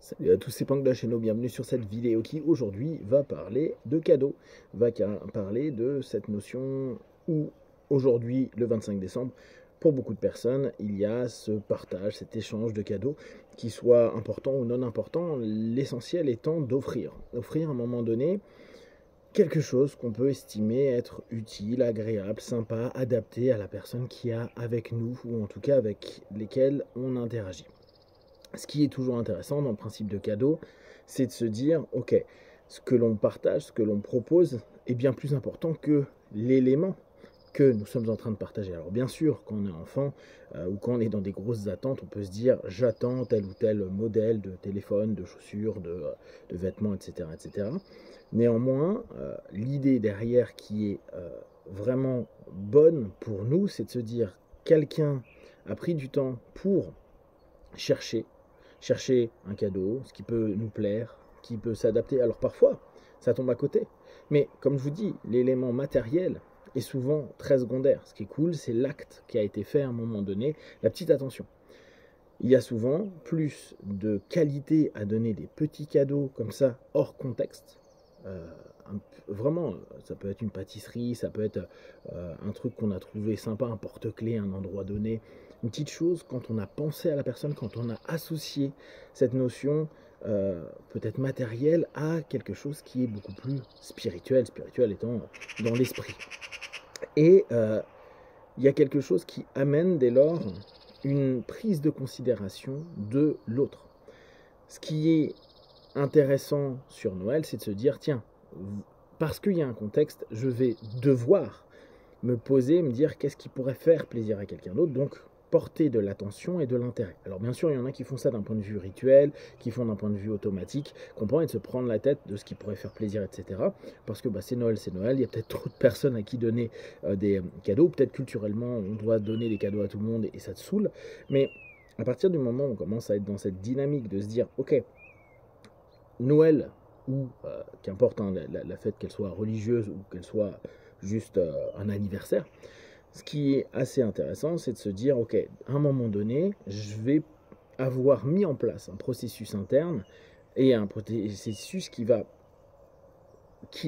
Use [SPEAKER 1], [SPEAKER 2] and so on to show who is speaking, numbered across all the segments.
[SPEAKER 1] Salut à tous, c'est Pang de la chaîne, bienvenue sur cette vidéo qui aujourd'hui va parler de cadeaux, parler de cette notion où aujourd'hui, le 25 décembre, pour beaucoup de personnes, il y a ce partage, cet échange de cadeaux, qui soit important ou non important, l'essentiel étant d'offrir. Offrir à un moment donné quelque chose qu'on peut estimer être utile, agréable, sympa, adapté à la personne qui a avec nous, ou en tout cas avec lesquelles on interagit. Ce qui est toujours intéressant dans le principe de cadeau, c'est de se dire, ok, ce que l'on partage, ce que l'on propose est bien plus important que l'élément que nous sommes en train de partager. Alors bien sûr, quand on est enfant ou quand on est dans des grosses attentes, on peut se dire, j'attends tel ou tel modèle de téléphone, de chaussures, de vêtements, etc., etc. Néanmoins, l'idée derrière qui est vraiment bonne pour nous, c'est de se dire, quelqu'un a pris du temps pour chercher un cadeau, ce qui peut nous plaire, qui peut s'adapter. Alors parfois, ça tombe à côté. Mais comme je vous dis, l'élément matériel est souvent très secondaire. Ce qui est cool, c'est l'acte qui a été fait à un moment donné, la petite attention. Il y a souvent plus de qualité à donner des petits cadeaux comme ça, hors contexte. Euh, Vraiment, ça peut être une pâtisserie, ça peut être un truc qu'on a trouvé sympa, un porte-clés, un endroit donné, une petite chose quand on a pensé à la personne, quand on a associé cette notion peut-être matérielle à quelque chose qui est beaucoup plus spirituel, spirituel étant dans l'esprit. Et il y a quelque chose qui amène dès lors une prise de considération de l'autre. Ce qui est intéressant sur Noël, c'est de se dire, tiens, parce qu'il y a un contexte, je vais devoir me poser, me dire qu'est-ce qui pourrait faire plaisir à quelqu'un d'autre, donc porter de l'attention et de l'intérêt. Alors bien sûr, il y en a qui font ça d'un point de vue rituel, qui font d'un point de vue automatique, comprendre et de se prendre la tête de ce qui pourrait faire plaisir, etc. Parce que c'est Noël, il y a peut-être trop de personnes à qui donner des cadeaux, peut-être culturellement, on doit donner des cadeaux à tout le monde et ça te saoule, mais à partir du moment où on commence à être dans cette dynamique de se dire, ok, Noël, ou qu'importe hein, la fête, qu'elle soit religieuse ou qu'elle soit juste un anniversaire, ce qui est assez intéressant, c'est de se dire, ok, à un moment donné, je vais avoir mis en place un processus interne et un processus qui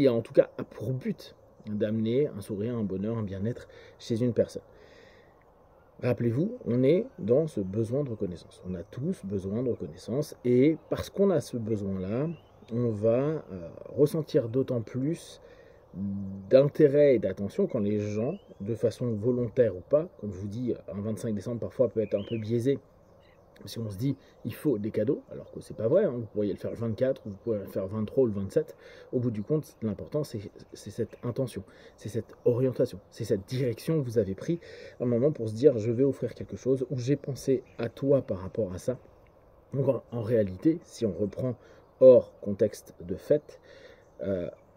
[SPEAKER 1] a en tout cas pour but d'amener un sourire, un bonheur, un bien-être chez une personne. Rappelez-vous, on est dans ce besoin de reconnaissance. On a tous besoin de reconnaissance et parce qu'on a ce besoin-là, on va ressentir d'autant plus d'intérêt et d'attention quand les gens, de façon volontaire ou pas, comme je vous dis, un 25 décembre parfois peut être un peu biaisé, si on se dit il faut des cadeaux, alors que c'est pas vrai, hein, vous pourriez le faire le 24, ou vous pourriez le faire le 23 ou le 27, au bout du compte, l'important c'est cette intention, c'est cette orientation, c'est cette direction que vous avez pris un moment pour se dire je vais offrir quelque chose, ou j'ai pensé à toi par rapport à ça. Donc en réalité, si on reprend hors contexte de fête,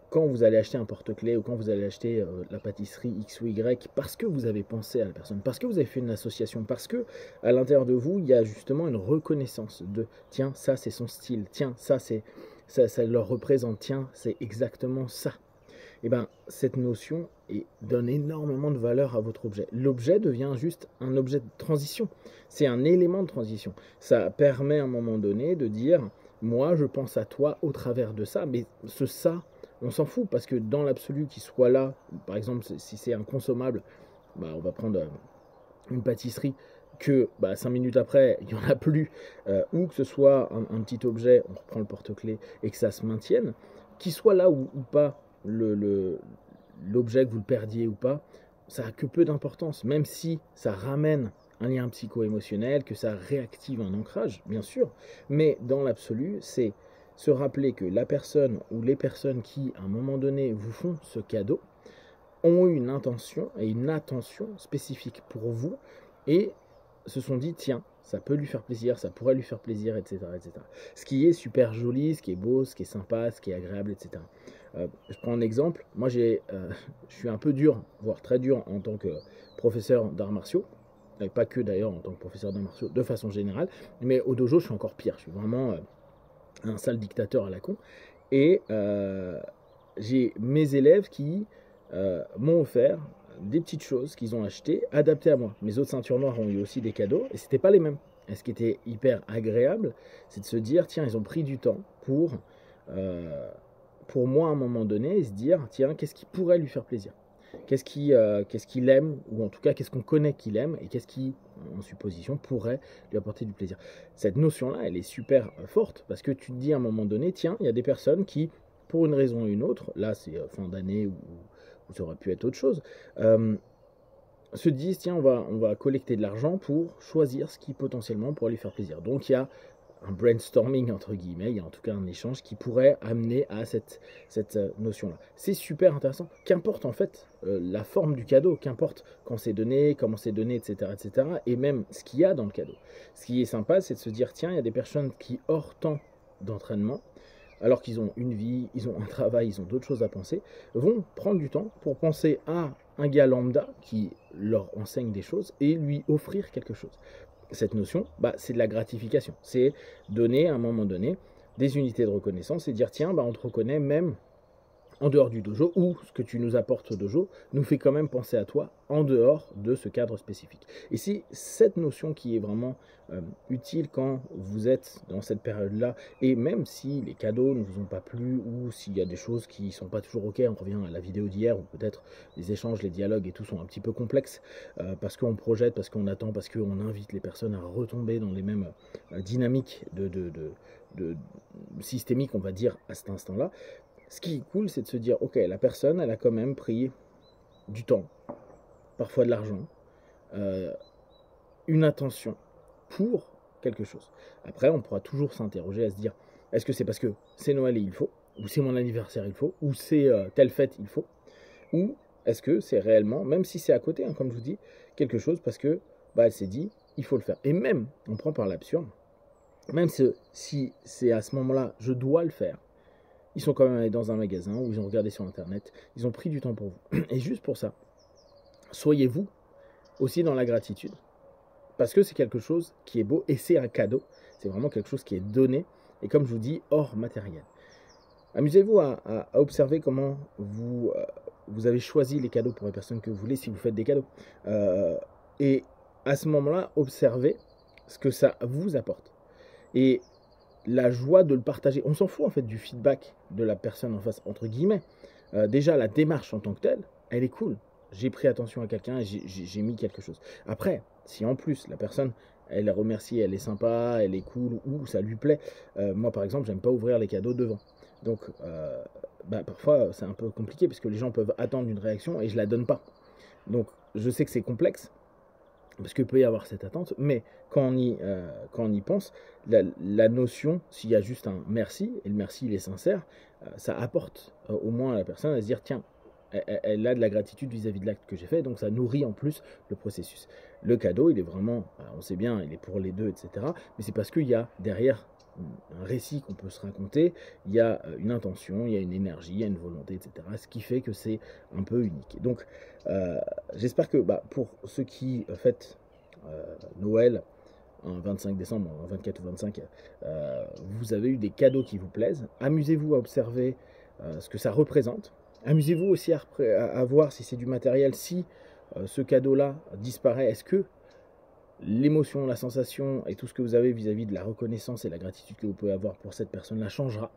[SPEAKER 1] quand vous allez acheter un porte-clés ou quand vous allez acheter la pâtisserie X ou Y, parce que vous avez pensé à la personne, parce que vous avez fait une association, parce que à l'intérieur de vous, il y a justement une reconnaissance de tiens, ça c'est son style, tiens, ça leur représente, tiens, c'est exactement ça. Et bien, cette notion donne énormément de valeur à votre objet. L'objet devient juste un objet de transition. C'est un élément de transition. Ça permet à un moment donné de dire, moi, je pense à toi au travers de ça, mais ce ça, on s'en fout parce que dans l'absolu, qu'il soit là, par exemple, si c'est un consommable, on va prendre une pâtisserie que 5 minutes après, il n'y en a plus, ou que ce soit un petit objet, on reprend le porte-clés, et que ça se maintienne, qu'il soit là ou pas, l'objet, que vous le perdiez ou pas, ça n'a que peu d'importance, même si ça ramène un lien psycho-émotionnel, que ça réactive un ancrage, bien sûr, mais dans l'absolu, c'est se rappeler que la personne ou les personnes qui, à un moment donné, vous font ce cadeau, ont eu une intention et une attention spécifique pour vous et se sont dit tiens, ça peut lui faire plaisir, ça pourrait lui faire plaisir, etc., etc. Ce qui est super joli, ce qui est beau, ce qui est sympa, ce qui est agréable, etc. Je prends un exemple. Moi, je suis un peu dur, voire très dur en tant que professeur d'arts martiaux. Et pas que d'ailleurs en tant que professeur d'arts martiaux, de façon générale. Mais au dojo, je suis encore pire. Je suis vraiment un sale dictateur à la con. Et j'ai mes élèves qui m'ont offert des petites choses qu'ils ont achetées, adaptées à moi. Mes autres ceintures noires ont eu aussi des cadeaux, et c'était pas les mêmes. Et ce qui était hyper agréable, c'est de se dire, tiens, ils ont pris du temps pour moi, à un moment donné, se dire, tiens, qu'est-ce qui pourrait lui faire plaisir? Qu'est-ce qu'il aime, ou en tout cas, qu'est-ce qu'on connaît qu'il aime, et qu'est-ce qui, en supposition, pourrait lui apporter du plaisir. Cette notion-là, elle est super forte, parce que tu te dis à un moment donné, tiens, il y a des personnes qui, pour une raison ou une autre, là c'est fin d'année ou ça aurait pu être autre chose, se disent, tiens, on va collecter de l'argent pour choisir ce qui potentiellement pourrait lui faire plaisir. Donc il y a un brainstorming, entre guillemets, il y a en tout cas un échange qui pourrait amener à cette notion-là. C'est super intéressant, qu'importe en fait la forme du cadeau, qu'importe quand c'est donné, comment c'est donné, etc., et même ce qu'il y a dans le cadeau. Ce qui est sympa, c'est de se dire, tiens, il y a des personnes qui, hors temps d'entraînement, alors qu'ils ont une vie, ils ont un travail, ils ont d'autres choses à penser, vont prendre du temps pour penser à un gars lambda qui leur enseigne des choses et lui offrir quelque chose. Cette notion, c'est de la gratification. C'est donner à un moment donné des unités de reconnaissance et dire tiens, on te reconnaît même en dehors du dojo, ou ce que tu nous apportes au dojo nous fait quand même penser à toi en dehors de ce cadre spécifique. Et c'est cette notion qui est vraiment utile quand vous êtes dans cette période-là, et même si les cadeaux ne vous ont pas plu, ou s'il y a des choses qui ne sont pas toujours ok, on revient à la vidéo d'hier, ou peut-être les échanges, les dialogues et tout sont un petit peu complexes, parce qu'on projette, parce qu'on attend, parce qu'on invite les personnes à retomber dans les mêmes dynamiques de systémiques, on va dire, à cet instant-là. Ce qui est cool, c'est de se dire, ok, la personne, elle a quand même pris du temps, parfois de l'argent, une attention pour quelque chose. Après, on pourra toujours s'interroger à se dire, est-ce que c'est parce que c'est Noël et il faut, ou c'est mon anniversaire il faut, ou c'est telle fête il faut, ou est-ce que c'est réellement, même si c'est à côté, hein, comme je vous dis, quelque chose parce que elle s'est dit, il faut le faire. Et même, on prend par l'absurde, même si c'est à ce moment-là, je dois le faire, ils sont quand même allés dans un magasin où ils ont regardé sur internet, ils ont pris du temps pour vous. Et juste pour ça, soyez-vous aussi dans la gratitude, parce que c'est quelque chose qui est beau et c'est un cadeau, c'est vraiment quelque chose qui est donné, et comme je vous dis, hors matériel. Amusez-vous à observer comment vous avez choisi les cadeaux pour les personnes que vous voulez, si vous faites des cadeaux. Et à ce moment-là, observez ce que ça vous apporte. Et la joie de le partager. On s'en fout en fait du feedback de la personne en face, entre guillemets. Déjà, la démarche en tant que telle, elle est cool. J'ai pris attention à quelqu'un et j'ai mis quelque chose. Après, si en plus la personne, elle remercie, elle est sympa, elle est cool, ou ça lui plaît. Moi, par exemple, j'aime pas ouvrir les cadeaux devant. Donc, parfois, c'est un peu compliqué parce que les gens peuvent attendre une réaction et je la donne pas. Donc, je sais que c'est complexe, parce qu'il peut y avoir cette attente, mais quand on y pense, la notion, s'il y a juste un merci, et le merci il est sincère, ça apporte au moins à la personne à se dire, tiens, elle a de la gratitude vis-à-vis de l'acte que j'ai fait, donc ça nourrit en plus le processus. Le cadeau, il est vraiment, on sait bien, il est pour les deux, etc., mais c'est parce qu'il y a derrière un récit qu'on peut se raconter, il y a une intention, il y a une énergie, il y a une volonté, etc. Ce qui fait que c'est un peu unique. Et donc, j'espère que pour ceux qui fêtent Noël, un 25 décembre, un 24 ou 25, vous avez eu des cadeaux qui vous plaisent. Amusez-vous à observer ce que ça représente. Amusez-vous aussi à voir si c'est du matériel, si ce cadeau-là disparaît, est-ce que l'émotion, la sensation et tout ce que vous avez vis-à-vis de la reconnaissance et la gratitude que vous pouvez avoir pour cette personne-là changera.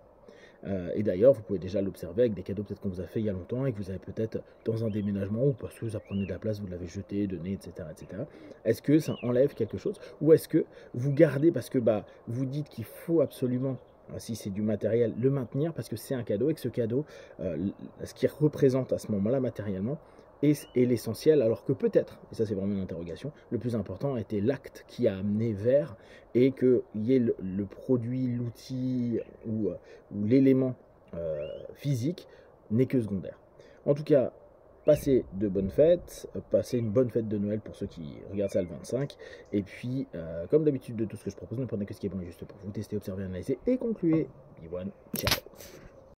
[SPEAKER 1] Et d'ailleurs, vous pouvez déjà l'observer avec des cadeaux peut-être qu'on vous a fait il y a longtemps et que vous avez peut-être dans un déménagement ou parce que ça prenait de la place, vous l'avez jeté, donné, etc., etc. Est-ce que ça enlève quelque chose ou est-ce que vous gardez parce que vous dites qu'il faut absolument, si c'est du matériel, le maintenir parce que c'est un cadeau et que ce cadeau, ce qu'il représente à ce moment-là matériellement, est l'essentiel, alors que peut-être, et ça c'est vraiment une interrogation, le plus important a été l'acte qui a amené vers, et qu'il y ait le produit, l'outil ou l'élément physique n'est que secondaire. En tout cas, passez de bonnes fêtes, passez une bonne fête de Noël pour ceux qui regardent ça le 25, et puis comme d'habitude de tout ce que je propose, ne prenez que ce qui est bon et juste pour vous, testez, observez, analysez et concluez. Ciao.